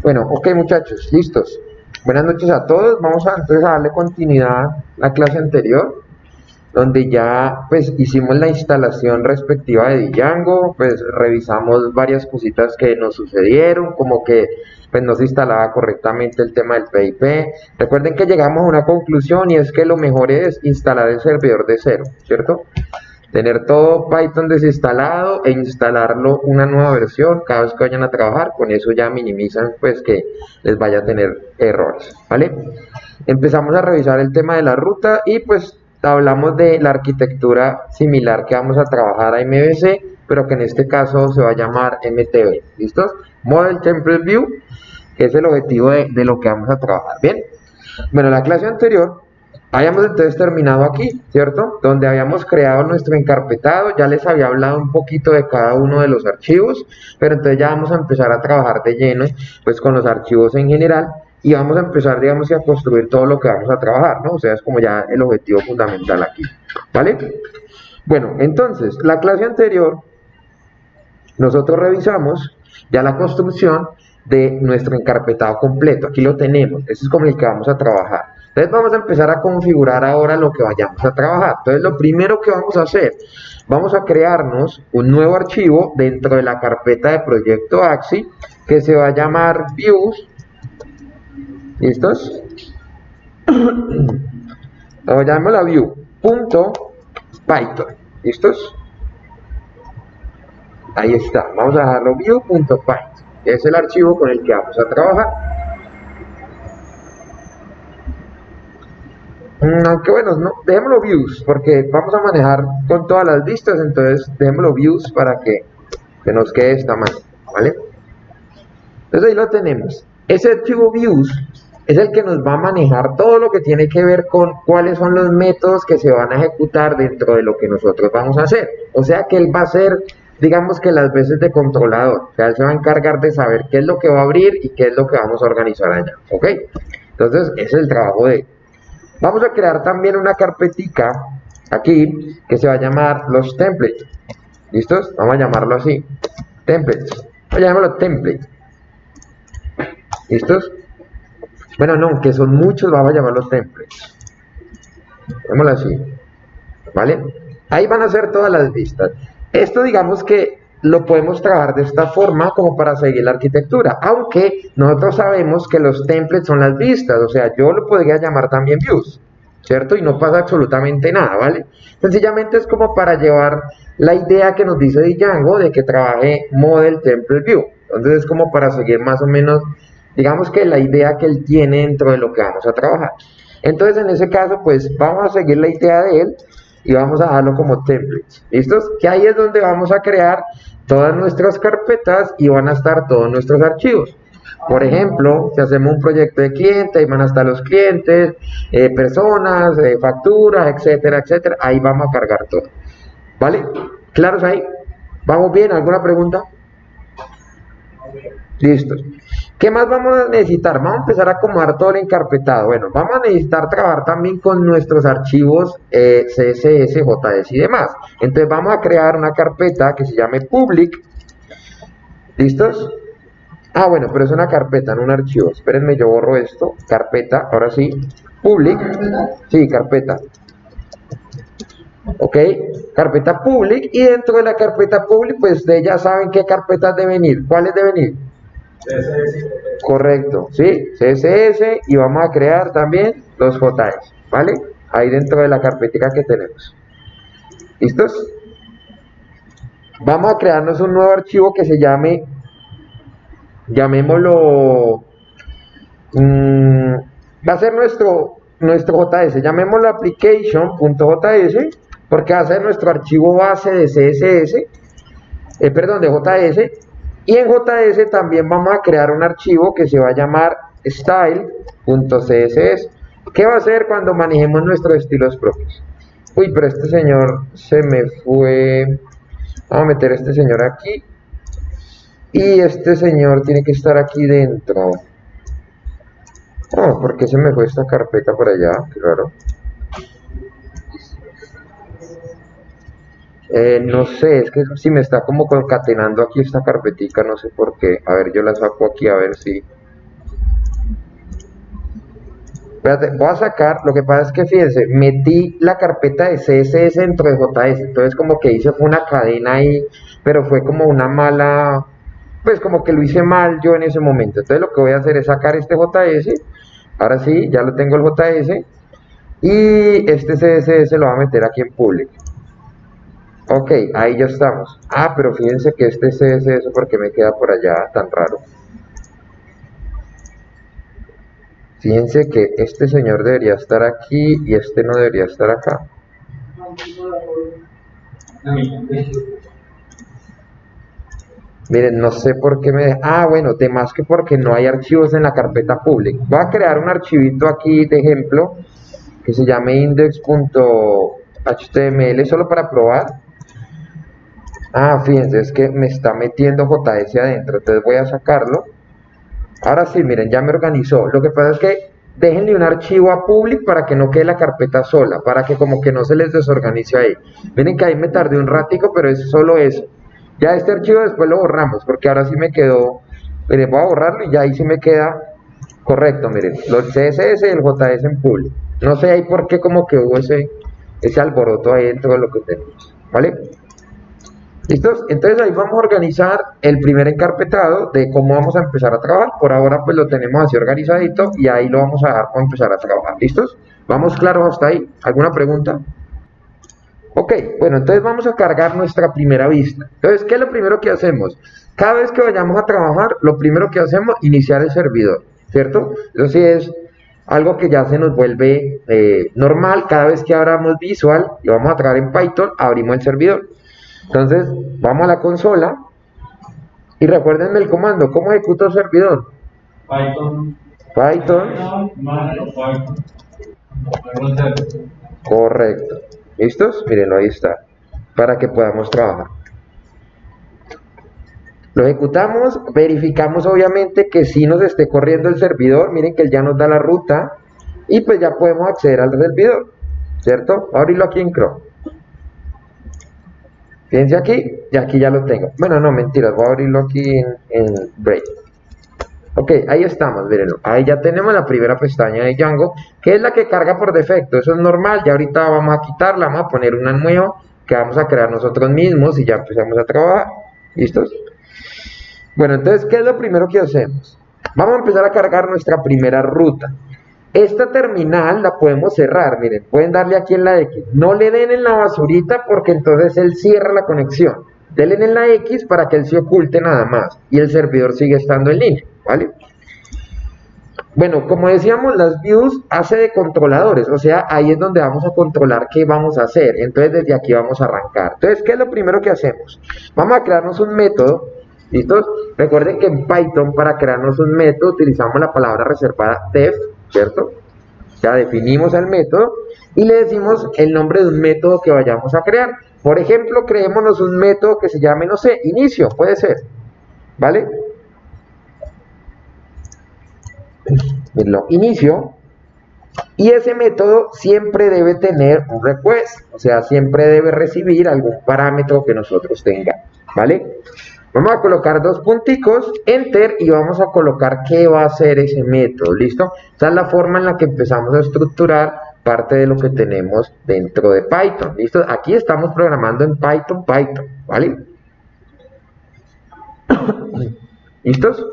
Bueno, ok muchachos, listos. Buenas noches a todos. Vamos a entonces a darle continuidad a la clase anterior, donde ya pues hicimos la instalación respectiva de Django, pues revisamos varias cositas que nos sucedieron, como que pues no se instalaba correctamente el tema del PIP. Recuerden que llegamos a una conclusión y es que lo mejor es instalar el servidor de cero, ¿cierto? Tener todo Python desinstalado e instalarlo una nueva versión cada vez que vayan a trabajar. Con eso ya minimizan pues que les vaya a tener errores, ¿vale? Empezamos a revisar el tema de la ruta y pues hablamos de la arquitectura similar que vamos a trabajar a MVC, pero que en este caso se va a llamar MTB, ¿listos? Model Template View, que es el objetivo de lo que vamos a trabajar, ¿bien? Bueno, la clase anterior habíamos entonces terminado aquí, ¿cierto? Donde habíamos creado nuestro encarpetado, ya les había hablado un poquito de cada uno de los archivos, pero entonces ya vamos a empezar a trabajar de lleno, pues con los archivos en general, y vamos a empezar, digamos, a construir todo lo que vamos a trabajar, ¿no? O sea, es como ya el objetivo fundamental aquí, ¿vale? Bueno, entonces, la clase anterior, nosotros revisamos ya la construcción de nuestro encarpetado completo, aquí lo tenemos, ese es como el que vamos a trabajar. Entonces vamos a empezar a configurar ahora lo que vayamos a trabajar. Entonces lo primero que vamos a hacer, vamos a crearnos un nuevo archivo dentro de la carpeta de proyecto AXI que se va a llamar views. ¿Listos? Lo llamamos la view.python. ¿Listos? Ahí está. Vamos a dejarlo view.python. Es el archivo con el que vamos a trabajar. Aunque bueno, no, dejémoslo views, porque vamos a manejar con todas las vistas, entonces dejémoslo views para que nos quede de esta manera, ¿vale? Entonces ahí lo tenemos. Ese archivo views es el que nos va a manejar todo lo que tiene que ver con cuáles son los métodos que se van a ejecutar dentro de lo que nosotros vamos a hacer. O sea que él va a ser, digamos que las veces de controlador, o sea, él se va a encargar de saber qué es lo que va a abrir y qué es lo que vamos a organizar allá, ¿ok? Entonces ese es el trabajo de él. Vamos a crear también una carpetica aquí que se va a llamar los templates. ¿Listos? Vamos a llamarlo así. Templates. Vamos a llamarlo template. ¿Listos? Bueno, no, que son muchos, vamos a llamarlos templates. Llamémoslo así. ¿Vale? Ahí van a ser todas las vistas. Esto digamos que lo podemos trabajar de esta forma como para seguir la arquitectura, aunque nosotros sabemos que los templates son las vistas, o sea, yo lo podría llamar también views, ¿cierto? Y no pasa absolutamente nada, ¿vale? Sencillamente es como para llevar la idea que nos dice Django de que trabaje Model Template View, entonces es como para seguir más o menos, digamos que la idea que él tiene dentro de lo que vamos a trabajar. Entonces en ese caso, pues vamos a seguir la idea de él, y vamos a dejarlo como templates, ¿listos? Que ahí es donde vamos a crear todas nuestras carpetas y van a estar todos nuestros archivos. Por ejemplo, si hacemos un proyecto de cliente, ahí van a estar los clientes, personas, facturas, etcétera, etcétera. Ahí vamos a cargar todo, ¿vale? ¿Claros ahí? ¿Vamos bien? ¿Alguna pregunta? Listos. ¿Qué más vamos a necesitar? Vamos a empezar a acomodar todo el encarpetado. Bueno, vamos a necesitar trabajar también con nuestros archivos CSS, JS y demás. Entonces vamos a crear una carpeta que se llame public. ¿Listos? Ah, bueno, pero es una carpeta, no un archivo. Espérenme, yo borro esto. Carpeta, ahora sí. Public. Sí, carpeta. Ok, carpeta public. Y dentro de la carpeta public, pues ustedes ya saben qué carpetas deben ir. ¿Cuáles deben ir? CSS. Correcto, sí, CSS, y vamos a crear también los JS, ¿vale? Ahí dentro de la carpetica que tenemos. ¿Listos? Vamos a crearnos un nuevo archivo que se llame, llamémoslo, va a ser nuestro JS, llamémoslo application.js, porque va a ser nuestro archivo base de CSS, de JS. Y en JS también vamos a crear un archivo que se va a llamar style.css. ¿Qué va a hacer cuando manejemos nuestros estilos propios? Uy, pero este señor se me fue. Vamos a meter a este señor aquí. Y este señor tiene que estar aquí dentro. Oh, ¿por qué se me fue esta carpeta por allá? Qué raro. No sé, es que si me está como concatenando aquí esta carpetica, no sé por qué. A ver, yo la saco aquí a ver si Espérate, voy a sacar, lo que pasa es que fíjense, metí la carpeta de CSS dentro de JS, entonces como que hice fue una cadena ahí, pero fue como una mala, pues como que lo hice mal yo en ese momento. Entonces lo que voy a hacer es sacar este JS, ahora sí, ya lo tengo el JS, y este CSS lo voy a meter aquí en public. Ok, ahí ya estamos. Ah, pero fíjense que este CSS, porque me queda por allá tan raro. Fíjense que este señor debería estar aquí y este no debería estar acá. Miren, no sé por qué me... Ah, bueno, de más que porque no hay archivos en la carpeta public. Voy a crear un archivito aquí de ejemplo que se llame index.html solo para probar. Ah, fíjense, es que me está metiendo JS adentro, entonces voy a sacarlo. Ahora sí, miren, ya me organizó. Lo que pasa es que déjenle un archivo a public para que no quede la carpeta sola, para que como que no se les desorganice ahí. Miren que ahí me tardé un ratico, pero es solo eso. Ya este archivo después lo borramos, porque ahora sí me quedó, miren, voy a borrarlo y ya ahí sí me queda correcto, miren, los CSS y el JS en public. No sé ahí por qué como que hubo ese alboroto ahí dentro de lo que tenemos, ¿vale? ¿Listos? Entonces ahí vamos a organizar el primer encarpetado de cómo vamos a empezar a trabajar. Por ahora pues lo tenemos así organizadito y ahí lo vamos a dejar para empezar a trabajar. ¿Listos? ¿Vamos claros hasta ahí? ¿Alguna pregunta? Ok, bueno, entonces vamos a cargar nuestra primera vista. Entonces, ¿qué es lo primero que hacemos? Cada vez que vayamos a trabajar, lo primero que hacemos es iniciar el servidor, ¿cierto? Eso sí es algo que ya se nos vuelve normal. Cada vez que abramos Visual y vamos a trabajar en Python, abrimos el servidor. Entonces, vamos a la consola y recuérdenme el comando. ¿Cómo ejecuto el servidor? Python. Correcto. ¿Listos? Mírenlo, ahí está. Para que podamos trabajar. Lo ejecutamos, verificamos obviamente que sí nos esté corriendo el servidor. Miren que él ya nos da la ruta y pues ya podemos acceder al servidor, ¿cierto? Voy a abrirlo aquí en Chrome. Fíjense aquí, y aquí ya lo tengo. Bueno, no, mentiras, voy a abrirlo aquí en Brave. Ok, ahí estamos, mírenlo. Ahí ya tenemos la primera pestaña de Django, que es la que carga por defecto. Eso es normal, ya ahorita vamos a quitarla, vamos a poner una nueva que vamos a crear nosotros mismos y ya empezamos a trabajar. ¿Listos? Bueno, entonces, ¿qué es lo primero que hacemos? Vamos a empezar a cargar nuestra primera ruta. Esta terminal la podemos cerrar, miren, pueden darle aquí en la X. No le den en la basurita porque entonces él cierra la conexión. Denle en la X para que él se oculte nada más y el servidor sigue estando en línea, ¿vale? Bueno, como decíamos, las views hace de controladores, o sea, ahí es donde vamos a controlar qué vamos a hacer. Entonces, desde aquí vamos a arrancar. Entonces, ¿qué es lo primero que hacemos? Vamos a crearnos un método. ¿Listos? Recuerden que en Python para crearnos un método utilizamos la palabra reservada def, ¿cierto? Ya definimos el método y le decimos el nombre de un método que vayamos a crear. Por ejemplo, creémonos un método que se llame, no sé, inicio, puede ser, ¿vale? Inicio. Y ese método siempre debe tener un request, o sea, siempre debe recibir algún parámetro que nosotros tengamos, ¿vale? Vamos a colocar dos punticos, enter, y vamos a colocar qué va a hacer ese método, ¿listo? Esa es la forma en la que empezamos a estructurar parte de lo que tenemos dentro de Python, ¿listo? Aquí estamos programando en Python, ¿vale? ¿Listos?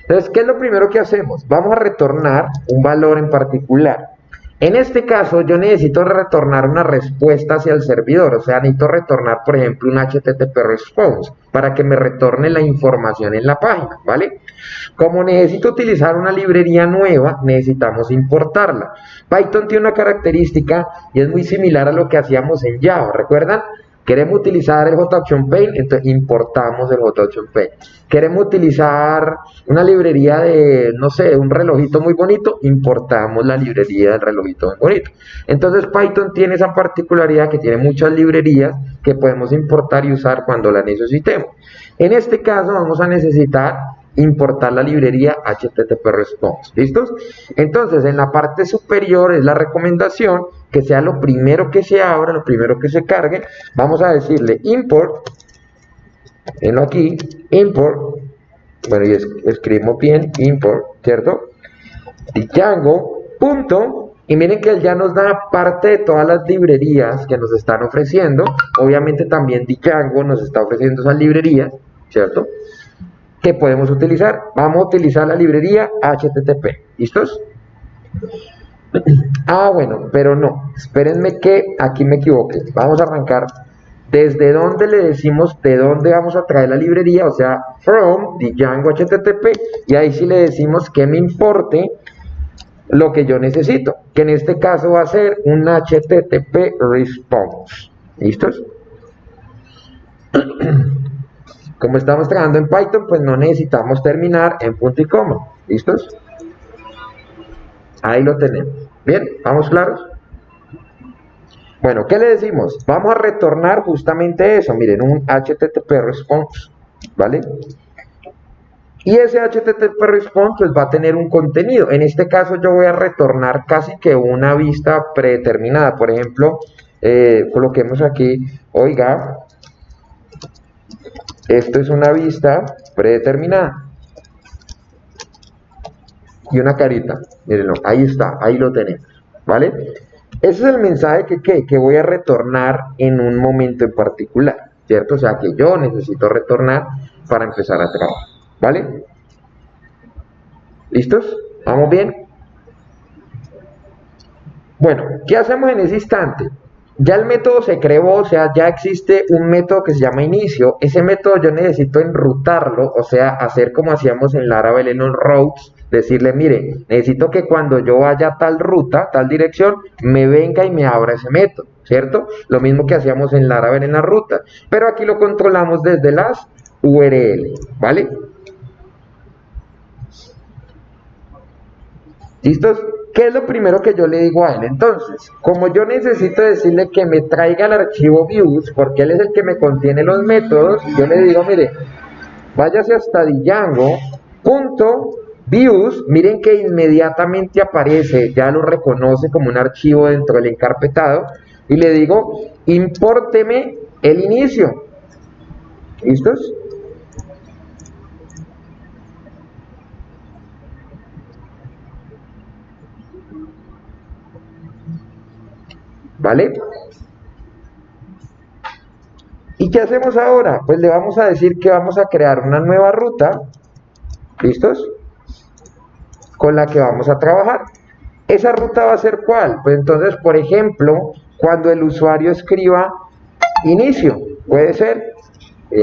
Entonces, ¿qué es lo primero que hacemos? Vamos a retornar un valor en particular. En este caso, yo necesito retornar una respuesta hacia el servidor, o sea, necesito retornar, por ejemplo, un HTTP response para que me retorne la información en la página, ¿vale? Como necesito utilizar una librería nueva, necesitamos importarla. Python tiene una característica y es muy similar a lo que hacíamos en Java, ¿recuerdan? Queremos utilizar el JActionPaint, entonces importamos el JActionPaint. Queremos utilizar una librería de, no sé, un relojito muy bonito, importamos la librería del relojito muy bonito. Entonces Python tiene esa particularidad que tiene muchas librerías que podemos importar y usar cuando la necesitemos. En este caso vamos a necesitar importar la librería HTTP response. ¿Listos? Entonces en la parte superior es la recomendación que sea lo primero que se abra, lo primero que se cargue. Vamos a decirle import, venlo aquí, import, bueno, y escribimos bien, import, ¿cierto? Django punto, y miren que él ya nos da parte de todas las librerías que nos están ofreciendo. Obviamente también Django nos está ofreciendo esas librerías, ¿cierto?, que podemos utilizar. Vamos a utilizar la librería HTTP, ¿listos? Bueno, pero no, espérenme que aquí me equivoqué. Vamos a arrancar desde donde le decimos de dónde vamos a traer la librería, o sea, from Django HTTP, y ahí sí le decimos que me importe lo que yo necesito, que en este caso va a ser un HTTP response. ¿Listos? Como estamos trabajando en Python, pues no necesitamos terminar en punto y coma. ¿Listos? Ahí lo tenemos. Bien, ¿vamos claros? Bueno, ¿qué le decimos? Vamos a retornar justamente eso. Miren, un HTTP response, ¿vale? Y ese HTTP response pues va a tener un contenido. En este caso yo voy a retornar casi que una vista predeterminada. Por ejemplo, coloquemos aquí, oiga, esto es una vista predeterminada. Y una carita, mírenlo, ahí está, ahí lo tenemos, ¿vale? Ese es el mensaje que voy a retornar en un momento en particular, ¿cierto? O sea, que yo necesito retornar para empezar a trabajar, ¿vale? ¿Listos? ¿Vamos bien? Bueno, ¿qué hacemos en ese instante? Ya el método se creó, o sea, ya existe un método que se llama inicio. Ese método yo necesito enrutarlo, o sea, hacer como hacíamos en Laravel en los routes, decirle, mire, necesito que cuando yo vaya a tal ruta, tal dirección, me venga y me abra ese método, ¿cierto? Lo mismo que hacíamos en Laravel en la ruta, pero aquí lo controlamos desde las URL, ¿vale? ¿Listos? ¿Qué es lo primero que yo le digo a él? Entonces, como yo necesito decirle que me traiga el archivo views, porque él es el que me contiene los métodos, yo le digo, mire, váyase hasta Django.views, miren que inmediatamente aparece, ya lo reconoce como un archivo dentro del encarpetado, y le digo, impórteme el inicio. ¿Listos? ¿Vale? ¿Y qué hacemos ahora? Pues le vamos a decir que vamos a crear una nueva ruta, ¿listos?, con la que vamos a trabajar. ¿Esa ruta va a ser cuál? Pues entonces, por ejemplo, cuando el usuario escriba inicio, puede ser,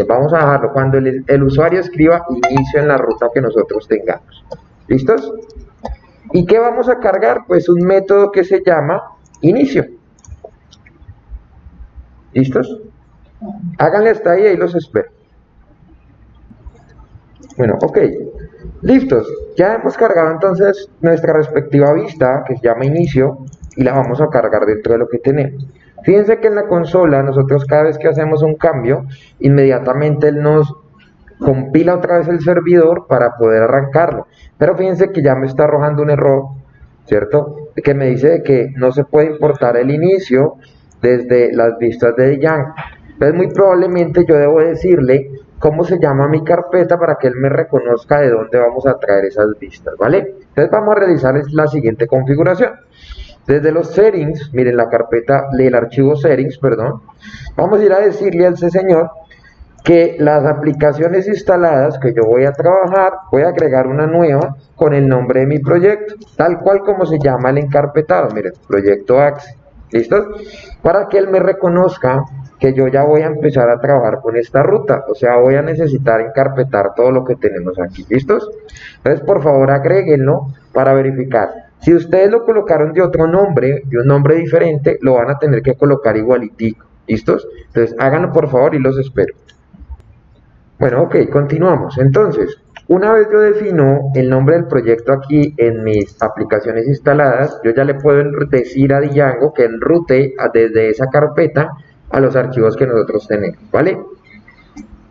vamos a dejarlo, cuando el usuario escriba inicio en la ruta que nosotros tengamos. ¿Listos? ¿Y qué vamos a cargar? Pues un método que se llama inicio. ¿Listos? Háganle hasta ahí los espero. Bueno, ok. Listos. Ya hemos cargado entonces nuestra respectiva vista, que se llama inicio, y la vamos a cargar dentro de lo que tenemos. Fíjense que en la consola, nosotros cada vez que hacemos un cambio, inmediatamente él nos compila otra vez el servidor para poder arrancarlo. Pero fíjense que ya me está arrojando un error, ¿cierto? Que me dice que no se puede importar el inicio desde las vistas de Django. Entonces muy probablemente yo debo decirle cómo se llama mi carpeta para que él me reconozca de dónde vamos a traer esas vistas, ¿vale? Entonces vamos a realizar la siguiente configuración. Desde los settings, miren la carpeta, el archivo settings, perdón, vamos a ir a decirle a ese señor que las aplicaciones instaladas que yo voy a trabajar, voy a agregar una nueva con el nombre de mi proyecto, tal cual como se llama el encarpetado, miren, proyecto Axe. ¿Listos? Para que él me reconozca que yo ya voy a empezar a trabajar con esta ruta, o sea, voy a necesitar encarpetar todo lo que tenemos aquí. ¿Listos? Entonces, por favor, agréguenlo para verificar. Si ustedes lo colocaron de otro nombre, de un nombre diferente, lo van a tener que colocar igualitico. ¿Listos? Entonces, háganlo por favor y los espero. Bueno, ok, continuamos. Entonces, una vez yo defino el nombre del proyecto aquí en mis aplicaciones instaladas, yo ya le puedo decir a Django que enrute desde esa carpeta a los archivos que nosotros tenemos, ¿vale?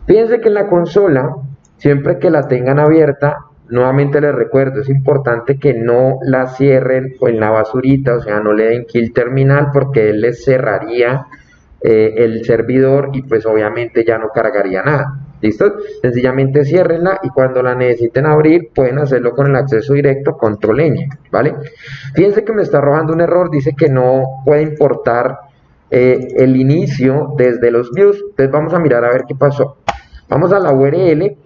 Fíjense que en la consola, siempre que la tengan abierta, nuevamente les recuerdo, es importante que no la cierren en la basurita, o sea, no le den kill terminal porque él les cerraría el servidor y pues obviamente ya no cargaría nada. ¿Listo? Sencillamente ciérrenla y cuando la necesiten abrir pueden hacerlo con el acceso directo, control ñ, ¿vale? Fíjense que me está arrojando un error, dice que no puede importar el inicio desde los views. Entonces vamos a mirar a ver qué pasó. Vamos a la URL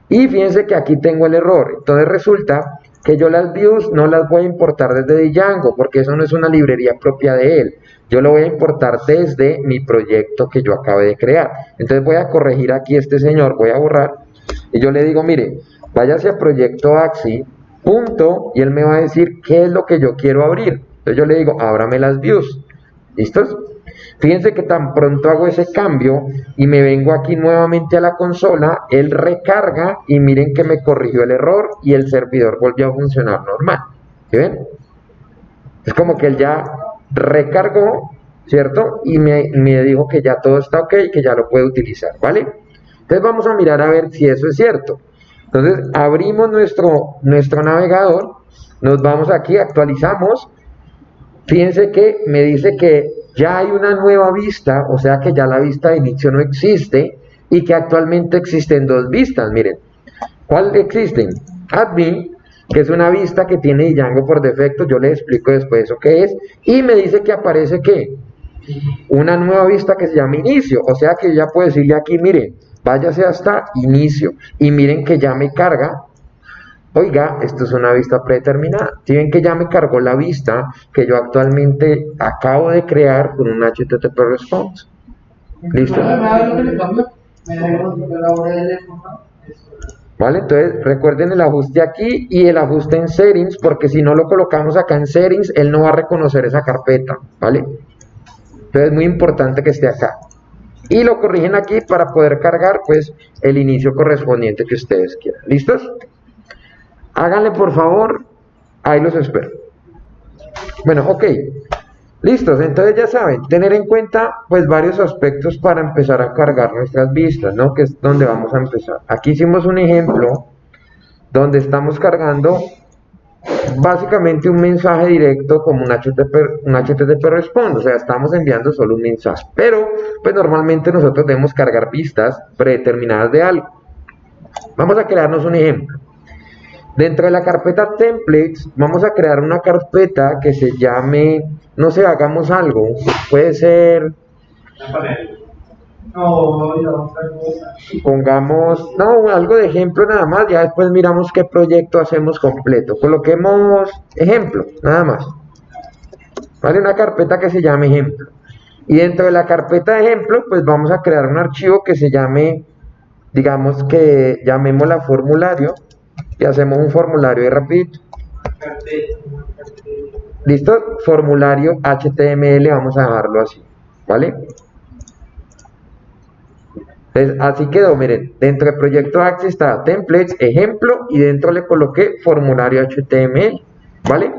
y fíjense que aquí tengo el error. Entonces resulta que yo las views no las voy a importar desde Django porque eso no es una librería propia de él. Yo lo voy a importar desde mi proyecto que yo acabé de crear. Entonces voy a corregir aquí este señor, voy a borrar y yo le digo, mire, váyase a proyecto Axi, punto, y él me va a decir qué es lo que yo quiero abrir. Entonces yo le digo, ábrame las views. ¿Listos? Fíjense que tan pronto hago ese cambio y me vengo aquí nuevamente a la consola, él recarga y miren que me corrigió el error y el servidor volvió a funcionar normal. ¿Sí ven? Es como que él ya recargó, ¿cierto? Y me dijo que ya todo está ok y que ya lo puede utilizar, ¿vale? Entonces vamos a mirar a ver si eso es cierto. Entonces abrimos nuestro navegador, nos vamos aquí, actualizamos. Fíjense que me dice que ya hay una nueva vista, o sea que ya la vista de inicio no existe y que actualmente existen dos vistas. Miren, ¿cuál existen? Admin, que es una vista que tiene Django por defecto, yo les explico después eso qué es, y me dice que aparece ¿qué? Una nueva vista que se llama inicio, o sea que ya puedo decirle aquí, miren, váyase hasta inicio, y miren que ya me carga. Oiga, esto es una vista predeterminada. Si ven que ya me cargó la vista que yo actualmente acabo de crear con un HTTP response. ¿Listo? ¿Vale? Entonces recuerden el ajuste aquí y el ajuste en settings, porque si no lo colocamos acá en settings, él no va a reconocer esa carpeta, ¿vale? Entonces es muy importante que esté acá. Y lo corrigen aquí para poder cargar pues el inicio correspondiente que ustedes quieran. ¿Listos? Háganle por favor, ahí los espero. Bueno, ok, listos, entonces ya saben, tener en cuenta pues varios aspectos para empezar a cargar nuestras vistas, ¿no? Que es donde vamos a empezar. Aquí hicimos un ejemplo donde estamos cargando básicamente un mensaje directo como un HTTP response, o sea, estamos enviando solo un mensaje, pero pues normalmente nosotros debemos cargar vistas predeterminadas de algo. Vamos a crearnos un ejemplo. Dentro de la carpeta templates vamos a crear una carpeta que se llame, no sé, hagamos algo, puede ser, pongamos, no, algo de ejemplo nada más, ya después miramos qué proyecto hacemos completo, coloquemos ejemplo, nada más, vale, una carpeta que se llame ejemplo, y dentro de la carpeta de ejemplo, pues vamos a crear un archivo que se llame, digamos que llamémosla formulario, y hacemos un formulario de rapidito. ¿Listo? Formulario HTML, vamos a dejarlo así, ¿vale? Entonces, así quedó, miren, dentro del proyecto Axi está templates, ejemplo, y dentro le coloqué formulario HTML, ¿vale?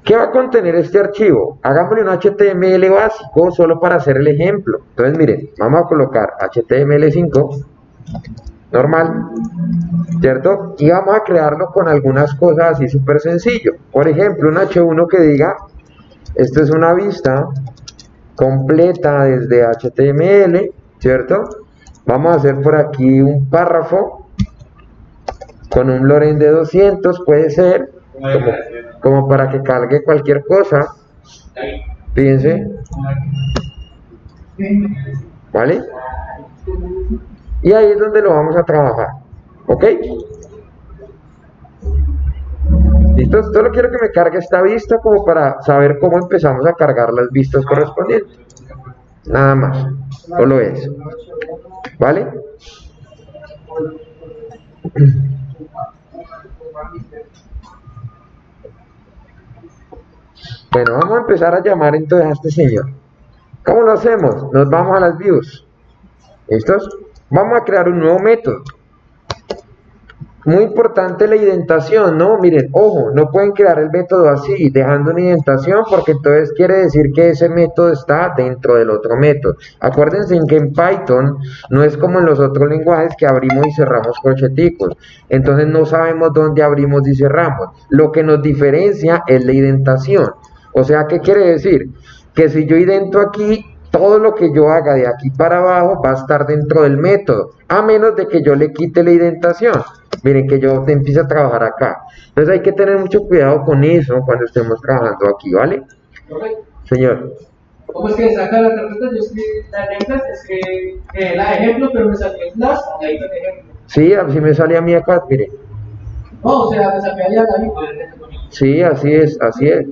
¿Qué va a contener este archivo? Hagámosle un HTML básico solo para hacer el ejemplo. Entonces, miren, vamos a colocar HTML5 normal, ¿cierto? Y vamos a crearlo con algunas cosas así súper sencillo. Por ejemplo, un H1 que diga, esto es una vista completa desde HTML, ¿cierto? Vamos a hacer por aquí un párrafo con un loren de 200, puede ser, como para que cargue cualquier cosa. Fíjense. ¿Vale? Y ahí es donde lo vamos a trabajar, ¿ok? ¿Listo? Solo quiero que me cargue esta vista como para saber cómo empezamos a cargar las vistas correspondientes. Nada más, solo eso, ¿vale? Bueno, vamos a empezar a llamar entonces a este señor. ¿Cómo lo hacemos? Nos vamos a las views. ¿Listos? Vamos a crear un nuevo método. Muy importante la indentación, ¿no? Miren, ojo, no pueden crear el método así, dejando una indentación, porque entonces quiere decir que ese método está dentro del otro método. Acuérdense que en Python no es como en los otros lenguajes que abrimos y cerramos corcheticos. Entonces no sabemos dónde abrimos y cerramos. Lo que nos diferencia es la indentación. O sea, ¿qué quiere decir? Que si yo indento aquí todo lo que yo haga de aquí para abajo va a estar dentro del método, a menos de que yo le quite la indentación. Miren que yo empiece a trabajar acá. Entonces hay que tener mucho cuidado con eso cuando estemos trabajando aquí, ¿vale? Correcto. Señor. ¿Cómo es que saca la carpeta? Yo escribí la ejemplo, es que la ejemplo, pero me salió en clase, ahí está el ejemplo. Sí, así me sale a mí acá, mire. No, o sea, me sacaría la misma. Sí, así es, así es.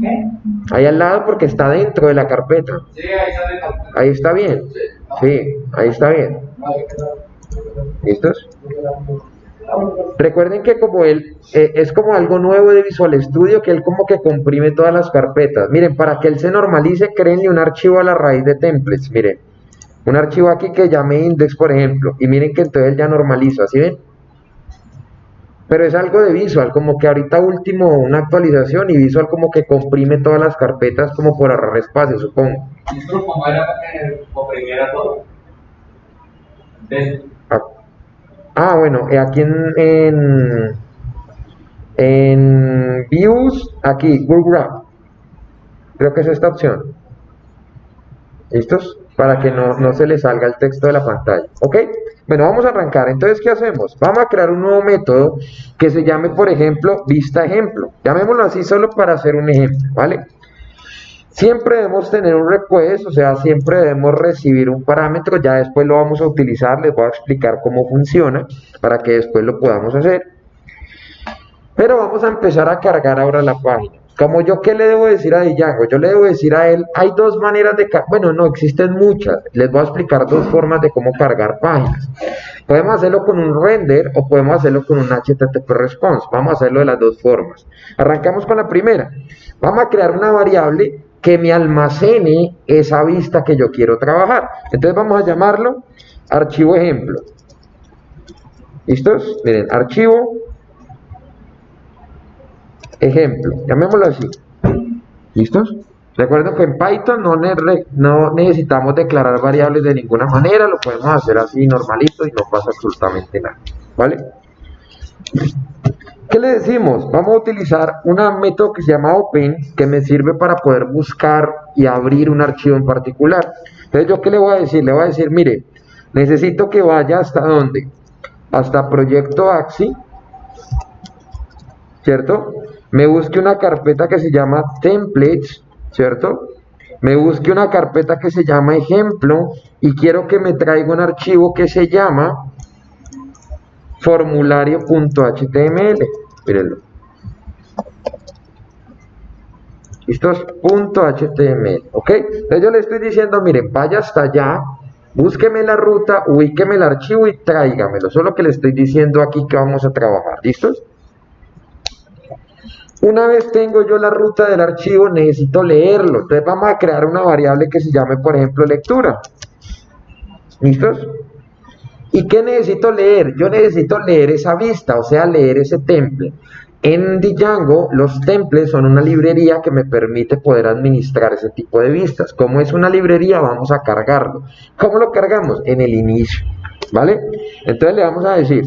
¿Qué? Ahí al lado porque está dentro de la carpeta. Sí, ahí sale la. Ahí está bien. Sí, ahí está bien. ¿Listos? Recuerden que como él es como algo nuevo de Visual Studio, que él como que comprime todas las carpetas. Miren, para que él se normalice, créenle un archivo a la raíz de templates. Miren, un archivo aquí que llame index, por ejemplo. Y miren que entonces él ya normaliza, ¿sí ven? Pero es algo de Visual, como que ahorita último una actualización y Visual como que comprime todas las carpetas como por ahorrar espacio, supongo. Y esto lo pongo era para que comprimiera todo. Bueno, aquí en Views, aquí, Google Graph. Creo que es esta opción. ¿Listos? Para que no se le salga el texto de la pantalla. ¿Ok? Bueno, vamos a arrancar. Entonces, ¿qué hacemos? Vamos a crear un nuevo método que se llame, por ejemplo, vista ejemplo. Llamémoslo así solo para hacer un ejemplo, ¿vale? Siempre debemos tener un request, o sea, siempre debemos recibir un parámetro. Ya después lo vamos a utilizar, les voy a explicar cómo funciona para que después lo podamos hacer. Pero vamos a empezar a cargar ahora la página. Como yo, ¿qué le debo decir a Django? Yo le debo decir a él, hay dos maneras de cargar, bueno, no, existen muchas. Les voy a explicar dos formas de cómo cargar páginas. Podemos hacerlo con un render o podemos hacerlo con un HTTP response. Vamos a hacerlo de las dos formas. Arrancamos con la primera. Vamos a crear una variable que me almacene esa vista que yo quiero trabajar. Entonces vamos a llamarlo archivo ejemplo. ¿Listos? Miren, archivo ejemplo, llamémoslo así. ¿Listos? Recuerden que en Python no necesitamos declarar variables de ninguna manera, lo podemos hacer así normalito y no pasa absolutamente nada, ¿vale? ¿Qué le decimos? Vamos a utilizar un método que se llama open, que me sirve para poder buscar y abrir un archivo en particular. Entonces, ¿yo qué le voy a decir? Le voy a decir, mire, necesito que vaya hasta ¿dónde? Hasta proyecto AXI, ¿cierto? Me busque una carpeta que se llama templates, ¿cierto? Me busque una carpeta que se llama ejemplo y quiero que me traiga un archivo que se llama formulario.html. Mírenlo. ¿Listos? .html, ¿ok? Entonces yo le estoy diciendo, miren, vaya hasta allá, búsqueme la ruta, ubíqueme el archivo y tráigamelo. Eso es lo que le estoy diciendo aquí que vamos a trabajar. ¿Listos? Una vez tengo yo la ruta del archivo, necesito leerlo. Entonces vamos a crear una variable que se llame, por ejemplo, lectura. ¿Listos? ¿Y qué necesito leer? Yo necesito leer esa vista, o sea, leer ese template. En Django, los templates son una librería que me permite poder administrar ese tipo de vistas. Como es una librería, vamos a cargarlo. ¿Cómo lo cargamos? En el inicio, ¿vale? Entonces le vamos a decir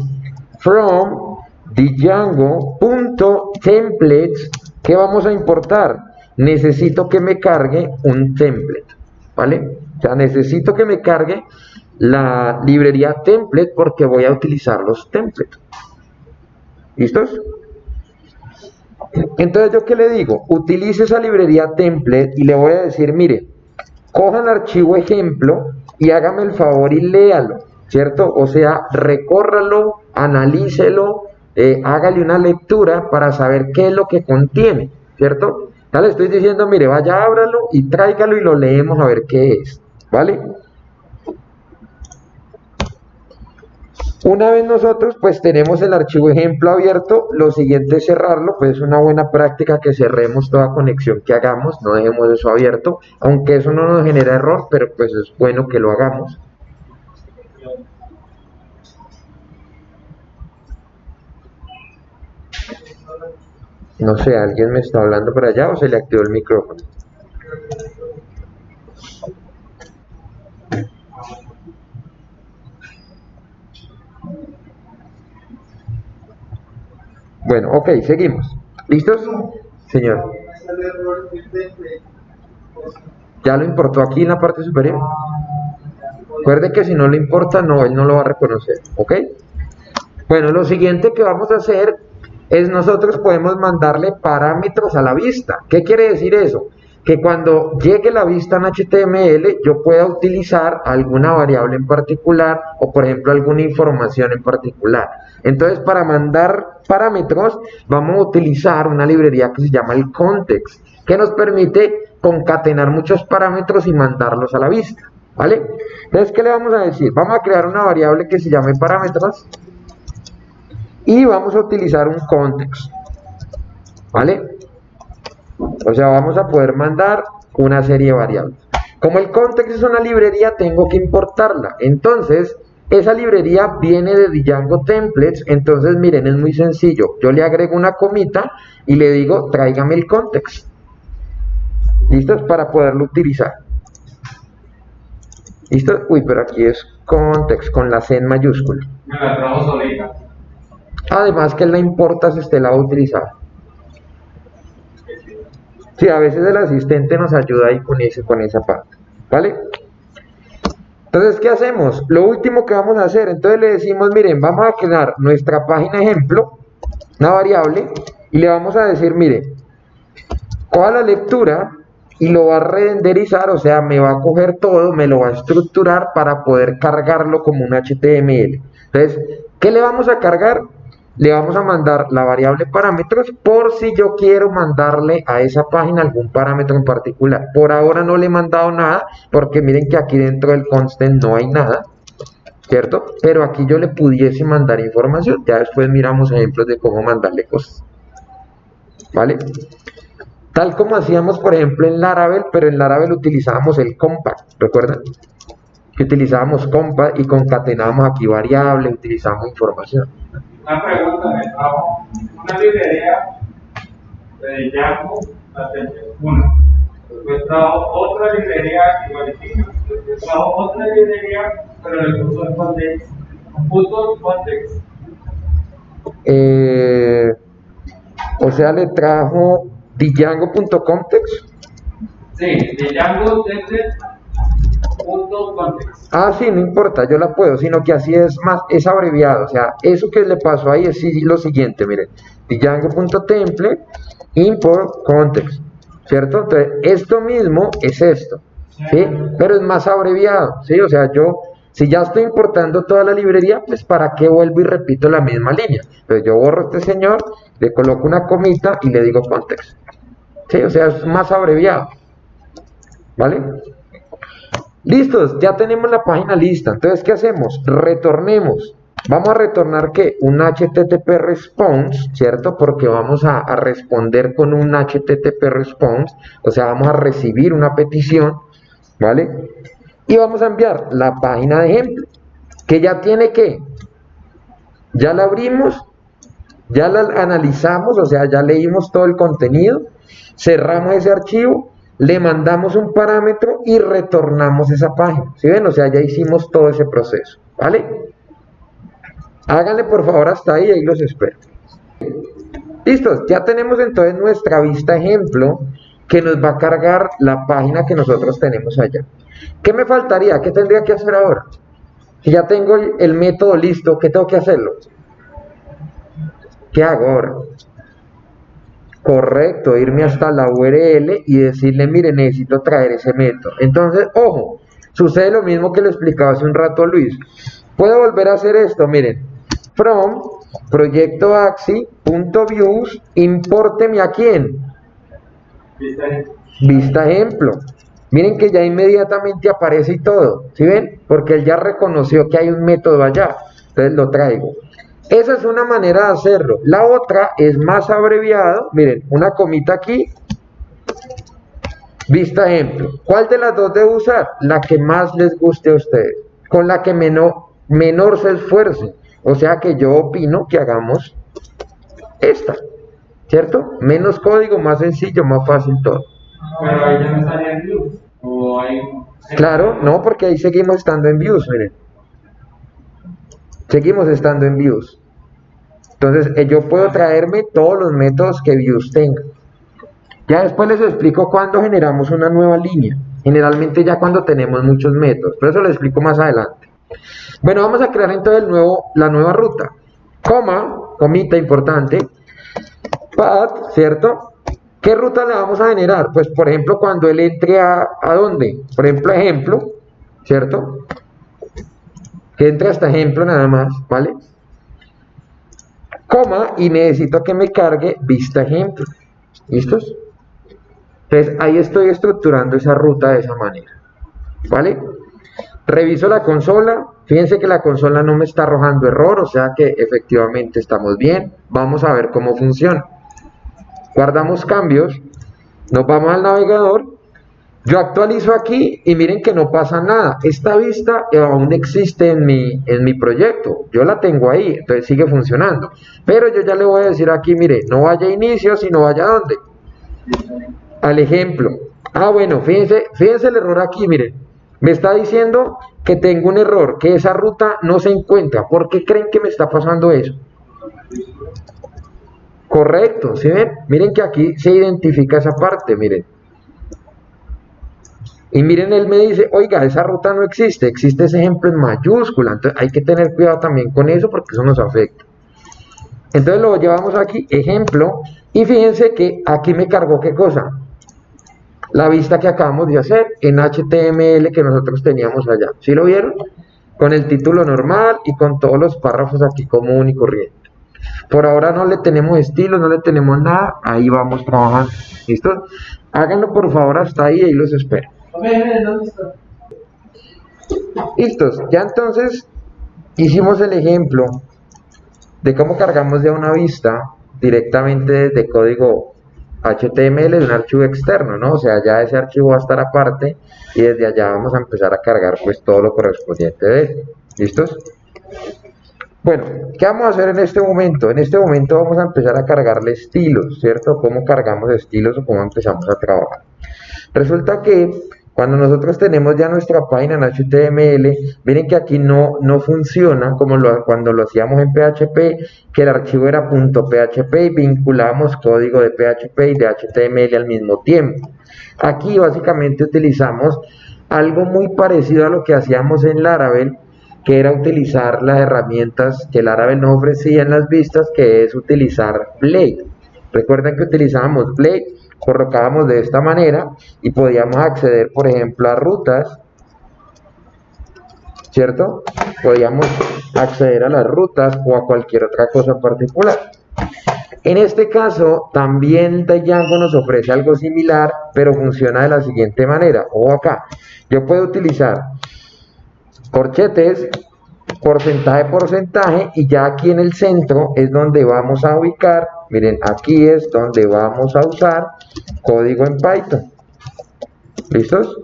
from Django.templates, ¿qué vamos a importar? Necesito que me cargue un template, ¿vale? O sea, necesito que me cargue la librería template porque voy a utilizar los templates. ¿Listos? Entonces, ¿yo qué le digo? Utilice esa librería template y le voy a decir, mire, coja el archivo ejemplo y hágame el favor y léalo, ¿cierto? O sea, recórralo, analícelo, hágale una lectura para saber qué es lo que contiene, ¿cierto? Ya le estoy diciendo, mire, vaya, ábralo y tráigalo y lo leemos a ver qué es, ¿vale? Una vez nosotros pues tenemos el archivo ejemplo abierto, lo siguiente es cerrarlo, pues es una buena práctica que cerremos toda conexión que hagamos, no dejemos eso abierto, aunque eso no nos genera error, pero pues es bueno que lo hagamos. No sé, ¿alguien me está hablando por allá o se le activó el micrófono? Bueno, ok, seguimos. ¿Listos? Señor. Ya lo importó aquí en la parte superior. Recuerde que si no lo importa, no, él no lo va a reconocer, ¿ok? Bueno, lo siguiente que vamos a hacer es nosotros podemos mandarle parámetros a la vista. ¿Qué quiere decir eso? Que cuando llegue la vista en HTML yo pueda utilizar alguna variable en particular o por ejemplo alguna información en particular. Entonces para mandar parámetros vamos a utilizar una librería que se llama el context, que nos permite concatenar muchos parámetros y mandarlos a la vista, ¿vale? Entonces, ¿qué le vamos a decir? Vamos a crear una variable que se llame parámetros y vamos a utilizar un context, ¿vale? O sea, vamos a poder mandar una serie de variables. Como el context es una librería, tengo que importarla. Entonces, esa librería viene de Django Templates. Entonces, miren, es muy sencillo. Yo le agrego una comita y le digo, tráigame el context. ¿Listos? Para poderlo utilizar. ¿Listo? Uy, pero aquí es context con la C en mayúscula. Me la trajo solita. Además que él la importa si usted la va a utilizar. Sí, a veces el asistente nos ayuda ahí con esa parte, ¿vale? Entonces, ¿qué hacemos? Lo último que vamos a hacer, entonces le decimos, miren, vamos a crear nuestra página ejemplo, una variable, y le vamos a decir, miren, coja la lectura y lo va a renderizar, o sea, me va a coger todo, me lo va a estructurar para poder cargarlo como un HTML. Entonces, ¿qué le vamos a cargar? Le vamos a mandar la variable parámetros por si yo quiero mandarle a esa página algún parámetro en particular. Por ahora no le he mandado nada porque miren que aquí dentro del constant no hay nada, ¿cierto? Pero aquí yo le pudiese mandar información. Ya después miramos ejemplos de cómo mandarle cosas, ¿vale? Tal como hacíamos por ejemplo en Laravel, pero en Laravel utilizábamos el compact, ¿recuerdan? Que utilizábamos compact y concatenábamos aquí variables, utilizábamos información. Una pregunta, me trajo una librería de Django, la tengo una. Después trajo otra librería igualitica. Después trajo otra librería, pero le puso el context. Puso el context. O sea, le trajo Django.context. Sí, de Django desde punto context. Ah, sí, no importa, yo la puedo, sino que así es más, es abreviado. O sea, eso que le pasó ahí es lo siguiente, miren, Django.template import context, ¿cierto? Entonces, esto mismo es esto, ¿sí? Pero es más abreviado, ¿sí? O sea, yo, si ya estoy importando toda la librería, pues ¿para qué vuelvo y repito la misma línea? Entonces yo borro a este señor, le coloco una comita y le digo context, ¿sí? O sea, es más abreviado, ¿vale? Listos, ya tenemos la página lista. Entonces, ¿qué hacemos? Retornemos. Vamos a retornar ¿qué? Un HTTP response, ¿cierto? Porque vamos a responder con un HTTP response, o sea, vamos a recibir una petición, ¿vale? Y vamos a enviar la página de ejemplo, que ya tiene ¿qué? Ya la abrimos, ya la analizamos, o sea, ya leímos todo el contenido, cerramos ese archivo, le mandamos un parámetro y retornamos esa página. ¿Sí ven? O sea, ya hicimos todo ese proceso, ¿vale? Háganle por favor hasta ahí, ahí los espero. Listos, ya tenemos entonces nuestra vista ejemplo que nos va a cargar la página que nosotros tenemos allá. ¿Qué me faltaría? ¿Qué tendría que hacer ahora? Si ya tengo el método listo, ¿qué tengo que hacerlo? ¿Qué hago ahora? Correcto, irme hasta la URL y decirle, mire, necesito traer ese método. Entonces, ojo, sucede lo mismo que le explicaba hace un rato a Luis. Puedo volver a hacer esto, miren, from proyecto axi.views, impórteme a quién? Vista ejemplo. Miren que ya inmediatamente aparece y todo, ¿sí ven? Porque él ya reconoció que hay un método allá, entonces lo traigo. Esa es una manera de hacerlo. La otra es más abreviado. Miren, una comita aquí. Vista ejemplo. ¿Cuál de las dos debo usar? La que más les guste a ustedes. Con la que menor se esfuerce. O sea que yo opino que hagamos esta. ¿Cierto? Menos código, más sencillo, más fácil todo. Pero ahí ya me sale en views. O ahí... Claro, no, porque ahí seguimos estando en views, miren. Seguimos estando en views. Entonces, yo puedo traerme todos los métodos que views tenga. Ya después les explico cuándo generamos una nueva línea. Generalmente ya cuando tenemos muchos métodos, pero eso lo explico más adelante. Bueno, vamos a crear entonces la nueva ruta. Comita importante, path, ¿cierto? ¿Qué ruta le vamos a generar? Pues por ejemplo cuando él entre ¿a dónde? Por ejemplo, ¿cierto? Que entre a este ejemplo nada más, ¿vale? Y necesito que me cargue vista ejemplo. ¿Listos? Entonces ahí estoy estructurando esa ruta de esa manera, ¿vale? Reviso la consola, fíjense que la consola no me está arrojando error, o sea que efectivamente estamos bien. Vamos a ver cómo funciona. Guardamos cambios, nos vamos al navegador, yo actualizo aquí y miren que no pasa nada. Esta vista aún existe en mi proyecto, yo la tengo ahí, entonces sigue funcionando. Pero yo ya le voy a decir aquí, mire, no vaya a inicio, sino vaya a dónde, al ejemplo. Bueno, fíjense el error aquí, miren, me está diciendo que tengo un error, que esa ruta no se encuentra. ¿Por qué creen que me está pasando eso? Correcto, ¿sí ven? Miren que aquí se identifica esa parte, miren. Y miren, él me dice, oiga, esa ruta no existe, existe ese ejemplo en mayúscula. Entonces hay que tener cuidado también con eso porque eso nos afecta. Entonces lo llevamos aquí, ejemplo, y fíjense que aquí me cargó, ¿qué cosa? La vista que acabamos de hacer en HTML que nosotros teníamos allá. ¿Sí lo vieron? Con el título normal y con todos los párrafos aquí común y corriente. Por ahora no le tenemos estilo, no le tenemos nada, ahí vamos trabajando. ¿Listo? Háganlo por favor hasta ahí y los espero. Listos, ya entonces hicimos el ejemplo de cómo cargamos ya una vista directamente desde código HTML de un archivo externo, ¿no? O sea, ya ese archivo va a estar aparte y desde allá vamos a empezar a cargar pues todo lo correspondiente de él. ¿Listos? Bueno, ¿qué vamos a hacer en este momento? En este momento vamos a empezar a cargarle estilos, ¿cierto? ¿Cómo cargamos estilos o cómo empezamos a trabajar? Resulta que cuando nosotros tenemos ya nuestra página en HTML, miren que aquí no funciona como cuando lo hacíamos en PHP, que el archivo era .php y vinculamos código de PHP y de HTML al mismo tiempo. Aquí básicamente utilizamos algo muy parecido a lo que hacíamos en Laravel, que era utilizar las herramientas que Laravel nos ofrecía en las vistas, que es utilizar Blade. Recuerden que utilizábamos Blade, colocábamos de esta manera y podíamos acceder, por ejemplo, a rutas, ¿cierto? Podíamos acceder a las rutas o a cualquier otra cosa en particular. En este caso, también Django nos ofrece algo similar, pero funciona de la siguiente manera. Ojo acá, yo puedo utilizar corchetes, porcentaje, y ya aquí en el centro es donde vamos a ubicar, miren, aquí es donde vamos a usar código en Python. ¿Listos?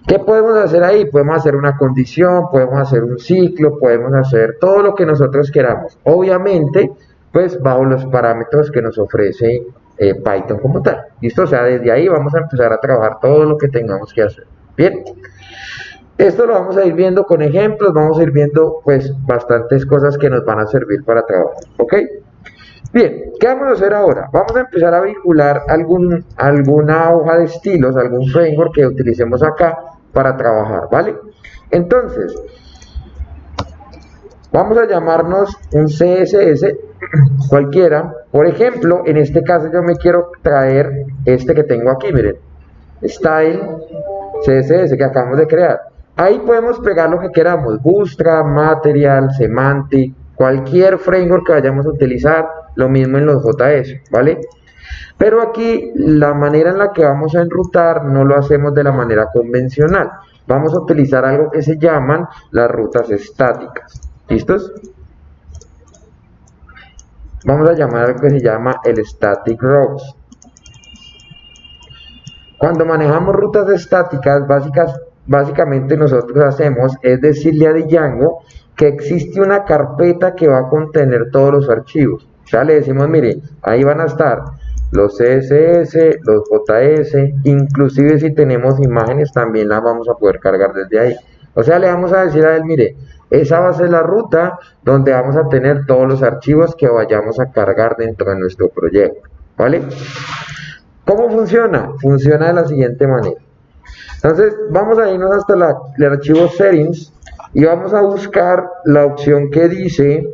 ¿Qué podemos hacer ahí? Podemos hacer una condición, podemos hacer un ciclo, podemos hacer todo lo que nosotros queramos. Obviamente, pues bajo los parámetros que nos ofrece Python como tal. ¿Listo? O sea, desde ahí vamos a empezar a trabajar todo lo que tengamos que hacer. Bien. Esto lo vamos a ir viendo con ejemplos, vamos a ir viendo pues bastantes cosas que nos van a servir para trabajar, ¿ok? Bien, ¿qué vamos a hacer ahora? Vamos a empezar a vincular alguna hoja de estilos, algún framework que utilicemos acá para trabajar, ¿vale? Entonces, vamos a llamarnos un CSS cualquiera. Por ejemplo, en este caso yo me quiero traer este que tengo aquí, miren, Style CSS que acabamos de crear. Ahí podemos pegar lo que queramos, Bootstrap, Material, Semantic, cualquier framework que vayamos a utilizar, lo mismo en los JS, ¿vale? Pero aquí la manera en la que vamos a enrutar no lo hacemos de la manera convencional. Vamos a utilizar algo que se llaman las rutas estáticas. ¿Listos? Vamos a llamar algo que se llama el Static Routes. Cuando manejamos rutas estáticas, básicamente nosotros hacemos es decirle a Django que existe una carpeta que va a contener todos los archivos. Ya le decimos, mire, ahí van a estar los CSS, los JS, inclusive si tenemos imágenes también las vamos a poder cargar desde ahí. O sea, le vamos a decir a él, mire, esa va a ser la ruta donde vamos a tener todos los archivos que vayamos a cargar dentro de nuestro proyecto, ¿vale? ¿Cómo funciona? Funciona de la siguiente manera. Entonces, vamos a irnos hasta el archivo settings y vamos a buscar la opción que dice,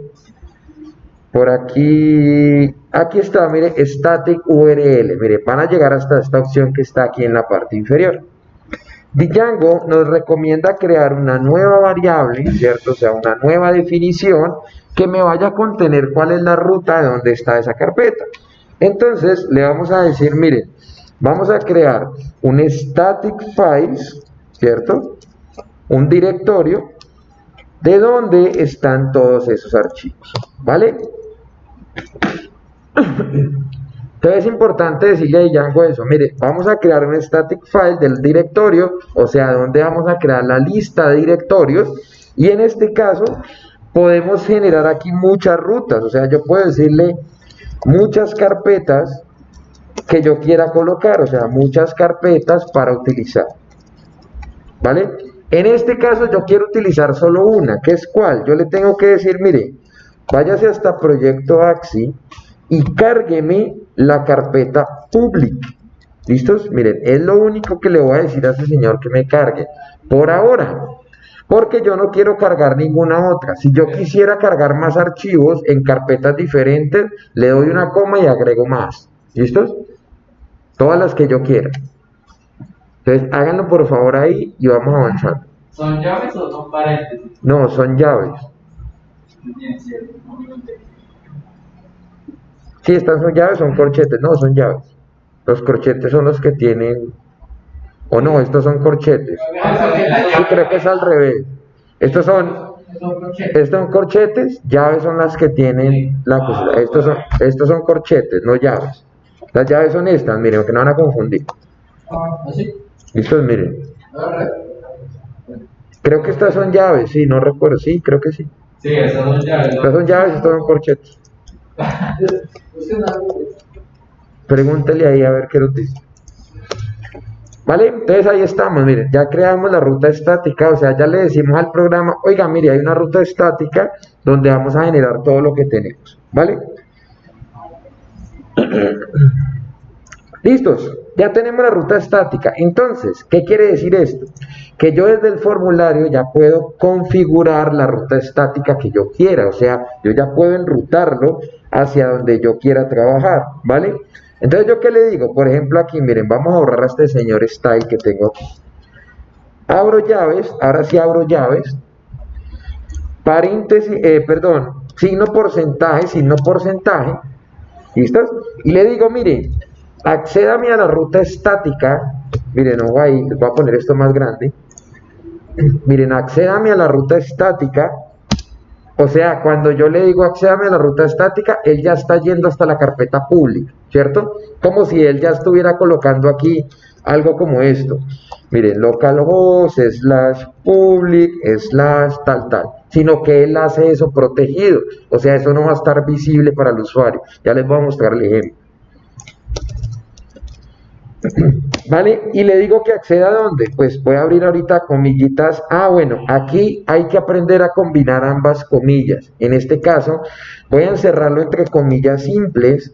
por aquí está, mire, static URL. Mire, van a llegar hasta esta opción que está aquí en la parte inferior. Django nos recomienda crear una nueva variable, ¿cierto? O sea, una nueva definición que me vaya a contener cuál es la ruta de donde está esa carpeta. Entonces, le vamos a decir, miren, vamos a crear un static files, ¿cierto? Un directorio de donde están todos esos archivos, ¿vale? Entonces es importante decirle a Django eso, mire, vamos a crear un static file del directorio, o sea, donde vamos a crear la lista de directorios, y en este caso podemos generar aquí muchas rutas, o sea, yo puedo decirle muchas carpetas que yo quiera colocar, o sea, muchas carpetas para utilizar, ¿vale? En este caso yo quiero utilizar solo una, que es ¿cuál? Yo le tengo que decir, mire, váyase hasta Proyecto Axi y cárgueme la carpeta public. ¿Listos? Miren, es lo único que le voy a decir a ese señor que me cargue, por ahora, porque yo no quiero cargar ninguna otra. Si yo quisiera cargar más archivos en carpetas diferentes, le doy una coma y agrego más. ¿Listos? Todas las que yo quiera. Entonces háganlo por favor ahí y vamos avanzando. ¿Son llaves o son paréntesis? No, son llaves. Bien, cierto. Sí, estas son llaves, son corchetes. No, son llaves. Los corchetes son los que tienen... O no, estos son corchetes. Sí, creo que es al revés. Estos son corchetes, llaves son las que tienen la cosa. Estos son corchetes, no llaves. Las llaves son estas, miren, que no van a confundir. Listos, miren. Creo que estas son llaves, sí, no recuerdo, sí, creo que sí. Sí, esas son llaves. Estas son llaves, estos son corchetes. Pregúntale ahí a ver qué nos dice. Vale, entonces ahí estamos, miren, ya creamos la ruta estática, o sea, ya le decimos al programa, oiga, mire, hay una ruta estática donde vamos a generar todo lo que tenemos, ¿vale? Listos, ya tenemos la ruta estática. Entonces, ¿qué quiere decir esto? Que yo desde el formulario ya puedo configurar la ruta estática que yo quiera, o sea, yo ya puedo enrutarlo hacia donde yo quiera trabajar, ¿vale? Entonces, ¿yo qué le digo? Por ejemplo, aquí, miren, vamos a borrar a este señor style que tengo aquí. Abro llaves, ahora sí abro llaves, paréntesis, signo porcentaje, ¿listos? Y le digo, mire, accédame a la ruta estática, miren, ojo ahí, les voy a poner esto más grande, miren, accédame a la ruta estática, o sea, cuando yo le digo accédame a la ruta estática, él ya está yendo hasta la carpeta pública, ¿cierto? Como si él ya estuviera colocando aquí algo como esto, miren, localhost, /public, tal, sino que él hace eso protegido, o sea, eso no va a estar visible para el usuario, ya les voy a mostrar el ejemplo. Vale, y le digo que acceda a dónde, pues voy a abrir ahorita comillitas. Bueno, aquí hay que aprender a combinar ambas comillas. En este caso voy a encerrarlo entre comillas simples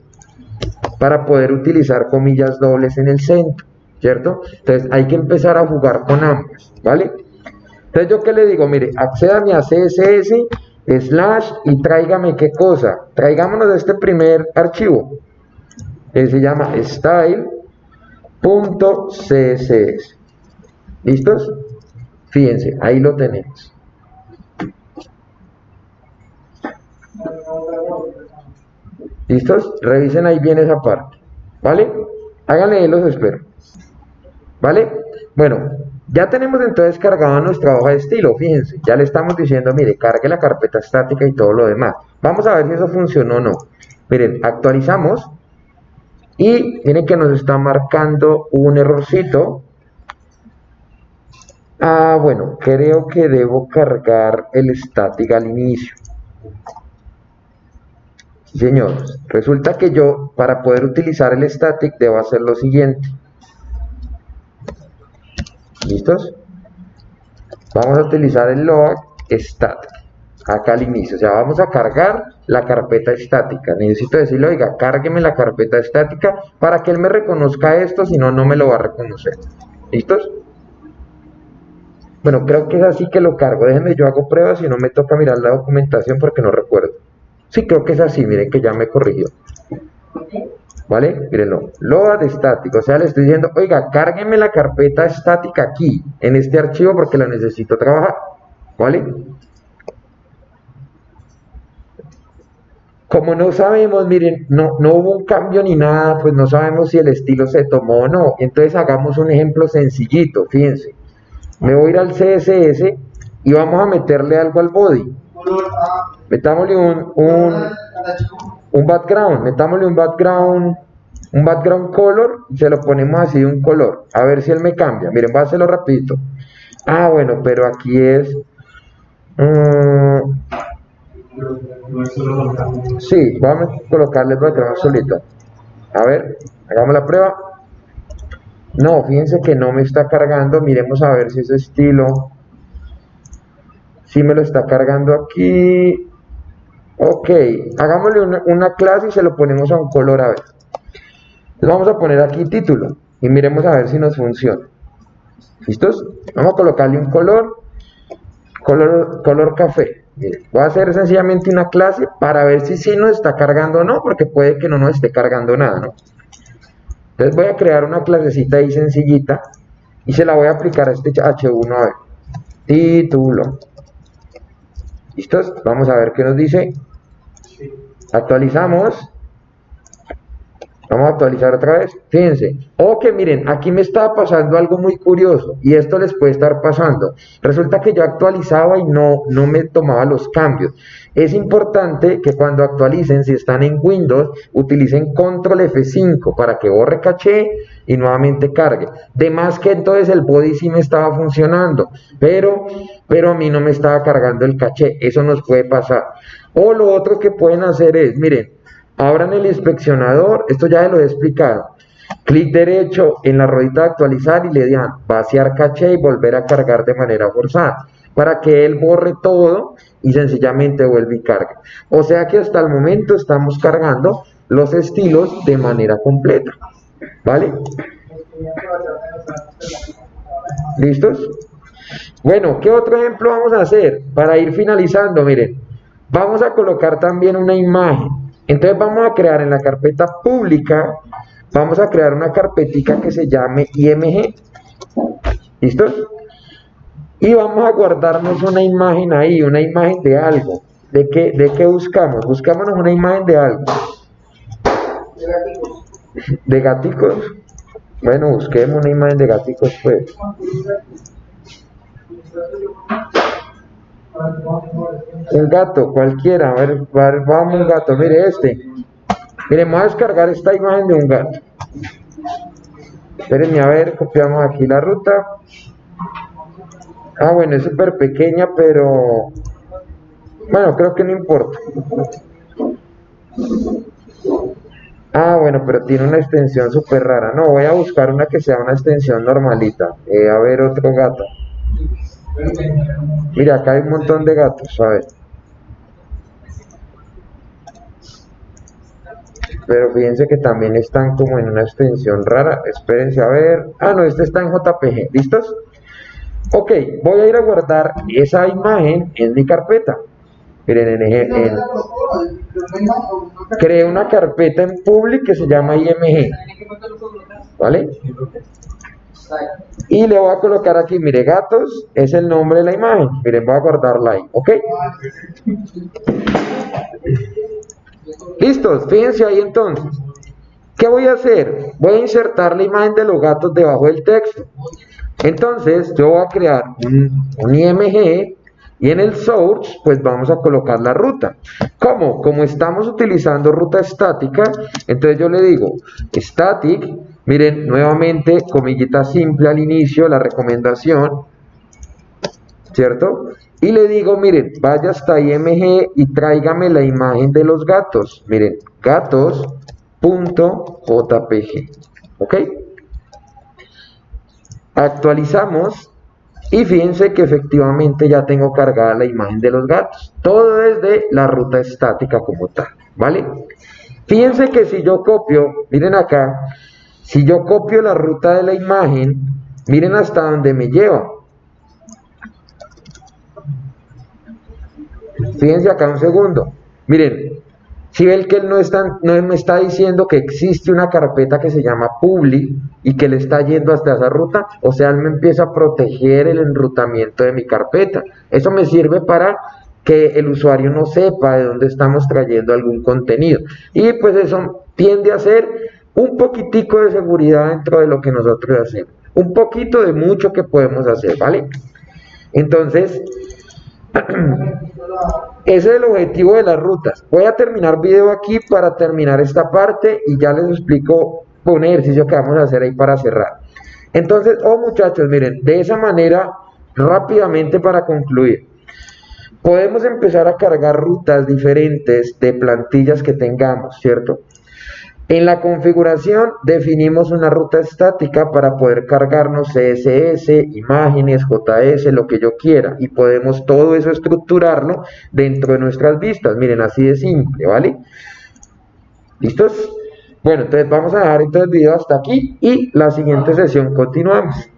para poder utilizar comillas dobles en el centro, ¿cierto? Entonces hay que empezar a jugar con ambas, ¿vale? Entonces yo qué le digo, mire, accédame a CSS / y tráigame qué cosa, traigámonos de este primer archivo que se llama style.css. ¿Listos? Fíjense, ahí lo tenemos. ¿Listos? Revisen ahí bien esa parte, ¿vale? Háganle ahí, los espero, ¿vale? Bueno, ya tenemos entonces cargado nuestra hoja de estilo, fíjense, ya le estamos diciendo, mire, cargue la carpeta estática y todo lo demás. Vamos a ver si eso funcionó o no. Miren, actualizamos y miren que nos está marcando un errorcito. Bueno, creo que debo cargar el static al inicio. Sí, señores, resulta que yo para poder utilizar el static debo hacer lo siguiente. ¿Listos? Vamos a utilizar el log static. acá al inicio, o sea, vamos a cargar la carpeta estática. Necesito decirle, oiga, cárgueme la carpeta estática para que él me reconozca esto, si no, no me lo va a reconocer. ¿Listos? Bueno, creo que es así que lo cargo. Déjenme, yo hago pruebas y no me toca mirar la documentación porque no recuerdo. Sí, creo que es así, miren que ya me corrigió. ¿Vale? Mírenlo, load estático, o sea, le estoy diciendo, oiga, cárgueme la carpeta estática aquí, en este archivo, porque la necesito trabajar. ¿Vale? Como no sabemos, miren, no hubo un cambio ni nada, pues no sabemos si el estilo se tomó o no. Entonces hagamos un ejemplo sencillito, fíjense. Me voy a ir al CSS y vamos a meterle algo al body. Metámosle un background, metámosle un background color y se lo ponemos así de un color. A ver si él me cambia. Miren, voy a hacerlo rapidito. Ah, bueno, pero aquí es... sí, vamos a colocarle el background solito. A ver, hagamos la prueba. No, fíjense que no me está cargando. Miremos a ver si ese estilo sí me lo está cargando aquí. Ok, hagámosle una clase y se lo ponemos a un color. A ver, le vamos a poner aquí título y miremos a ver si nos funciona. ¿Listos? Vamos a colocarle un color café. Miren, voy a hacer sencillamente una clase para ver si sí nos está cargando o no, porque puede que no nos esté cargando nada, ¿no? Entonces voy a crear una clasecita ahí sencillita y se la voy a aplicar a este H1, a ver. Título. ¿Listos? Vamos a ver qué nos dice. Actualizamos. Vamos a actualizar otra vez. Fíjense. Ok, miren, aquí me estaba pasando algo muy curioso y esto les puede estar pasando. Resulta que yo actualizaba y no me tomaba los cambios. Es importante que cuando actualicen, si están en Windows, utilicen Control F5 para que borre caché y nuevamente cargue. De más que entonces el body sí me estaba funcionando, pero a mí no me estaba cargando el caché. Eso nos puede pasar. O lo otro que pueden hacer es, miren, abran el inspeccionador, esto ya lo he explicado. Clic derecho en la ruedita de actualizar y le dan vaciar caché y volver a cargar de manera forzada, para que él borre todo y sencillamente vuelve y cargue. O sea que hasta el momento estamos cargando los estilos de manera completa. ¿Vale? ¿Listos? Bueno, ¿qué otro ejemplo vamos a hacer? Para ir finalizando, miren, vamos a colocar también una imagen. Entonces vamos a crear en la carpeta pública, vamos a crear una carpetica que se llame IMG. ¿Listos? Y vamos a guardarnos una imagen ahí, una imagen de algo. ¿De qué buscamos? Buscámonos una imagen de algo. ¿De gaticos? Bueno, busquemos una imagen de gaticos, pues. Un gato, cualquiera. A ver, vamos un gato. Mire este. Mire, vamos a descargar esta imagen de un gato. Espérenme, a ver, copiamos aquí la ruta. Ah, bueno, es súper pequeña, pero... bueno, creo que no importa. Ah, bueno, pero tiene una extensión súper rara. No, voy a buscar una que sea una extensión normalita. A ver, otro gato. Mira, acá hay un montón de gatos, a ver. Pero fíjense que también están como en una extensión rara. Espérense a ver. Ah, no, este está en JPG. ¿Listos? Ok, voy a ir a guardar esa imagen en mi carpeta. Miren, creé una carpeta en public que se llama IMG. ¿Vale? Y le voy a colocar aquí, mire, gatos es el nombre de la imagen. Miren, voy a guardarla ahí, ¿ok? ¿Listos? Fíjense ahí entonces. ¿Qué voy a hacer? Voy a insertar la imagen de los gatos debajo del texto. Entonces, yo voy a crear un IMG y en el source, pues vamos a colocar la ruta. ¿Cómo? Como estamos utilizando ruta estática, entonces yo le digo static, miren, nuevamente, comillita simple al inicio, la recomendación, ¿cierto? Y le digo, miren, vaya hasta IMG y tráigame la imagen de los gatos. Miren, gatos.jpg, ¿ok? Actualizamos Y fíjense que efectivamente ya tengo cargada la imagen de los gatos. Todo desde la ruta estática como tal, ¿vale? Fíjense que si yo copio, miren acá, si yo copio la ruta de la imagen, miren hasta dónde me lleva. Fíjense acá un segundo. Miren, si ven que él no me está diciendo que existe una carpeta que se llama publi y que le está yendo hasta esa ruta, o sea, él me empieza a proteger el enrutamiento de mi carpeta. Eso me sirve para que el usuario no sepa de dónde estamos trayendo algún contenido. Y pues eso tiende a ser un poquitico de seguridad dentro de lo que nosotros hacemos. Un poquito de mucho que podemos hacer, ¿vale? Entonces, ese es el objetivo de las rutas. Voy a terminar video aquí para terminar esta parte y ya les explico un ejercicio que vamos a hacer ahí para cerrar. Entonces, muchachos, miren, de esa manera, rápidamente para concluir, podemos empezar a cargar rutas diferentes de plantillas que tengamos, ¿cierto? En la configuración definimos una ruta estática para poder cargarnos CSS, imágenes, JS, lo que yo quiera, y podemos todo eso estructurarlo dentro de nuestras vistas. Miren, así de simple, ¿vale? ¿Listos? Bueno, entonces vamos a dejar entonces el video hasta aquí y la siguiente sesión continuamos.